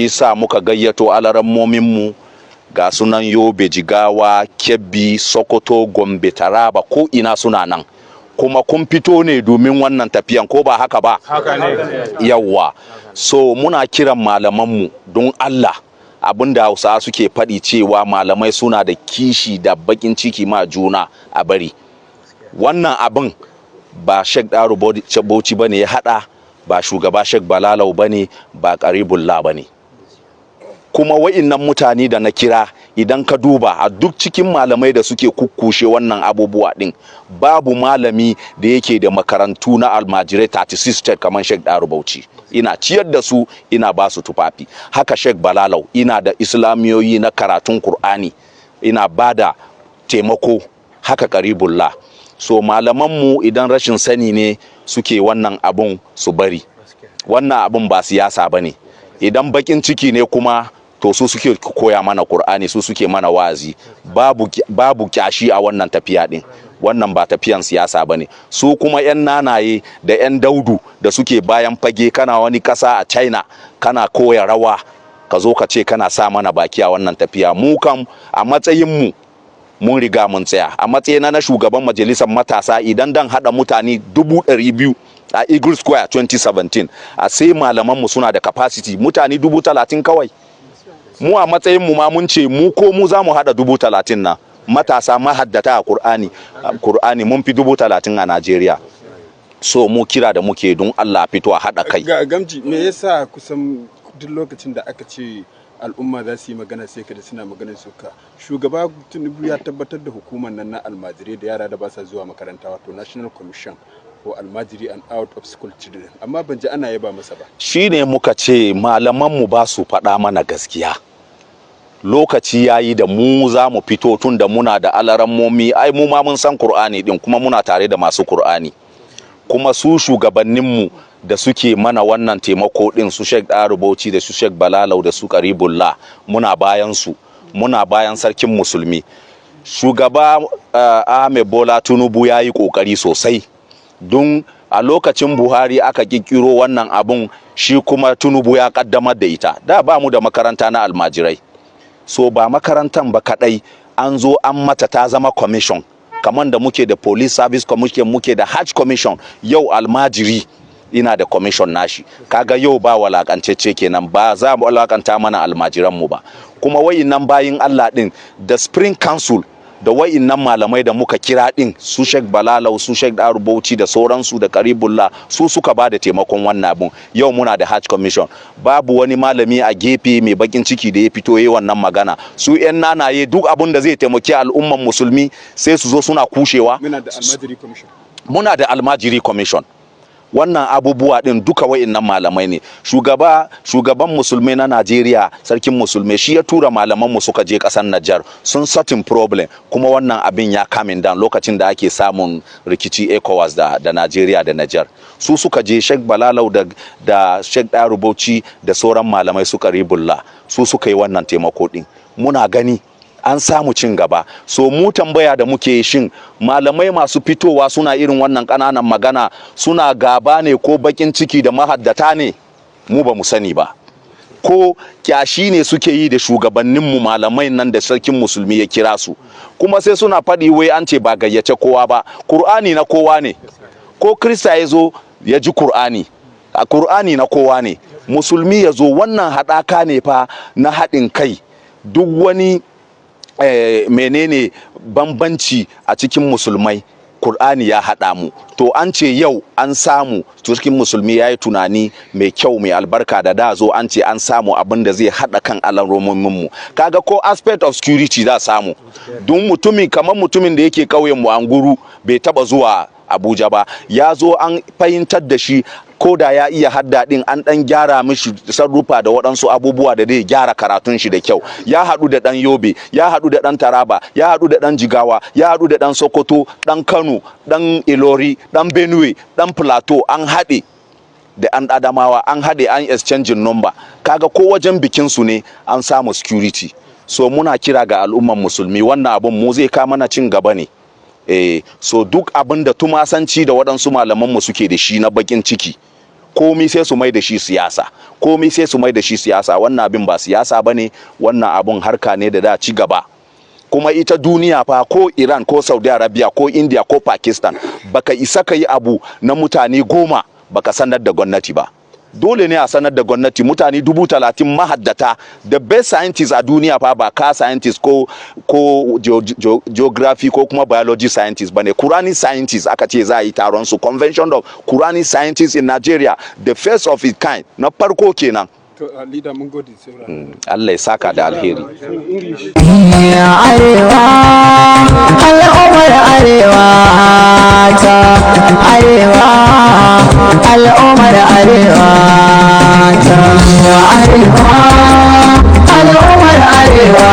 Isa muka gayyato alarammominmu ga sunan Yobe, Jigawa, Kebbi, Sokoto, Gombe, Taraba ko ina suna nan. Kuma kun fito ne domin wannan tafiyan ko ba haka ba? Haka ne. Yawwa. So muna kiran malamanmu don Allah abinda Hausawa suke faɗi cewa malamai suna da kishi da bakin ciki ma juna a bari. Wannan abin ba Sheikh Dahiru Bauchi bane ya hada, ba shugaba Sheikh Balalau bane, ba Qaribullah bane. Kuma wa'innan mutane da na kira idan ka duba a duk cikin malamai da suke kukkushe wannan abubuwa din babu malami da yake da makarantu na almajirai 36 state kamar Sheikh Dahiru Bauchi. Ina ciyar da su, ina ba su tufafi. Haka Sheikh Balalau ina da islamiyoyi na karatun Qur'ani, ina bada taimako. Haka Qaribullah. So malamanmu idan rashin sani ne suke wannan abun su bari. Wannan abun ba siyasa bane. Idan bakin ciki ne kuma to su suke koya mana Qur'ani, su suke mana wazi. Babu kyashi a wannan tafiya din. Wannan ba tafiyan siyasa bane. Su kuma yan nanaye da yan daudu da suke bayan fage, kana wani kasa a China kana koya rawa, ka zo ka ce kana sa mana baki a wannan tafiya. Mu kam a matsayin mu mun riga mun tsaya. A matsayina na shugaban majalisar matasa, idan dan hada mutane 200,000 a Eagle Square 2017, a sai malamanmu suna da capacity mutane 30,000 kawai. Mu a matsayin mu ma mun ce mu ko mu za mu hada 30,000 na matasa mahaddata a Qur'ani mun fi 30,000 a Najeriya. So mu kira da muke don Allah fito a hada kai. Gamji, me yasa kusan duk lokacin da aka ce al'umma za su yi magana sai kada suna maganar suka? Shugaba Tinubu ya tabbatar da hukumar nan na almajirai da yara da ba sa zuwa makaranta, wato National Commission for Almajiri and Out of School Children, amma ban ji ana yaba masa ba. Shine muka ce malamanmu ba su faɗa mana gaskiya. Lokaci yayi da mu za mu fito tun da muna da alarammomi, ai mu ma mun san Qur'ani din kuma muna tare da masu Qur'ani. Kuma su shugabanninmu da suke mana wannan taimako din, su Sheikh Dahiru Bauchi da su Sheikh Balalau da su Qaribullah, muna bayan su, muna bayan sarkin musulmi. Shugaba Ahmed Bola Tinubu yayi kokari sosai. Don a lokacin Buhari aka kikkiro wannan abun, shi kuma Tinubu ya kaddamar da ita. Da ba mu da makaranta na almajirai. So ba makarantan ba kadai, an zo an mata ta zama commission. Kamar da muke da Police Service Commission, muke da Hajj Commission, yau almajiri ina da commission nashi. Kaga yau ba walakancece kenan, ba za mu walakanta mana almajiran mu ba. Kuma wa'innan bayin Allah din da Spring Council da wa'innan malamai da muka kira din, su Sheikh Balalau, su Sheikh Dahiru Bauchi da sauransu da Qaribullah, su suka bada taimakon wannan abun. Yau muna da Hajj Commission. Babu wani malami a gefe mai bakin ciki da ya fito yayin wannan magana. Su yan nanaye duk abun da zai taimaki al'umman musulmi sai su zo suna kushewa. Muna da Almajiri Commission. Wannan abubuwa din duka wa'innan malamai ne. Shugaban musulmai na Najeriya, sarkin musulmai, shi ya tura malaman mu suka je kasar Niger, sun certain problem, kuma wannan abin ya coming down lokacin da ake samun rikici ECOWAS da Najeriya da Niger. Su suka je, Sheikh Balalau da Sheikh Dahiru Bauchi da sauran malamai su Qaribullah, su suka yi wannan taimako din. Muna gani an samu cin gaba. So mu tambaya da muke shin malamai masu fitowa suna irin wannan kananan magana suna gaba ne ko bakin ciki da mahaddata ne? Mu ba mu sani ba. Ko kyashi ne suke yi da shugabanninmu malamai nan da sarkin musulmi ya kira su, kuma sai suna faɗi wai an ce ba gayyace kowa ba. Qur'ani na kowa ne. Ko Krista ya zo ya ji Qur'ani, a Qur'ani na kowa ne. Musulmi ya zo, wannan haɗaka ne fa na haɗin kai. Duk wani menene bambanci a cikin musulmai, Qur'ani ya haɗa mu. To an ce yau an samu cikin musulmi yayi tunani mai kyau mai albarka da zo an ce an samu abin da zai haɗa kan alaromomin mu. Kaga ko aspect of security za samu. Don kamar mutumin da yake kauyen mu Anguru bai taba zuwa Abuja ba, ya zo an fahimtar da shi, ko da ya iya hadda din an dan gyara mishi sarrufa da waɗansu abubuwa da zai gyara karatun shi da kyau. Ya haɗu da ɗan Yobe, ya haɗu da ɗan Taraba, ya haɗu da ɗan Jigawa, ya haɗu da ɗan Sokoto, ɗan Kano, ɗan Ilori, ɗan Benue, ɗan Plateau, an haɗe da an Adamawa, an haɗe an exchanging number. Kaga ko wajen bikin su ne an samu security. So muna kira ga al'umman musulmi, wannan abun mu zai ka mana cin gaba ne. So duk abin da tumasanci da waɗansu malamanmu suke da shi na bakin ciki, komi sai su mai da shi siyasa, komi sai su mai da shi siyasa. Wannan abin ba siyasa bane, wannan abun harka ne da ci gaba. Kuma ita duniya fa, ko Iran ko Saudi Arabia ko India ko Pakistan, baka isa ka yi abu na mutane 10 baka sanar da gwamnati ba. Dole ne a sanar da gwamnati. Mutane 30,000 mahaddata, the best scientists a duniya fa ba ka scientist ko geography ko kuma biology scientist bane, Quranic scientists aka ce za a yi taron su, convention of Quranic scientists in Nigeria, the first of its kind, na farko kenan. Leader, mun gode. Allah ya saka da alheri. Arewa, al'ummar arewa ta arewa, al'ummar arewa ta arewa, al'ummar arewa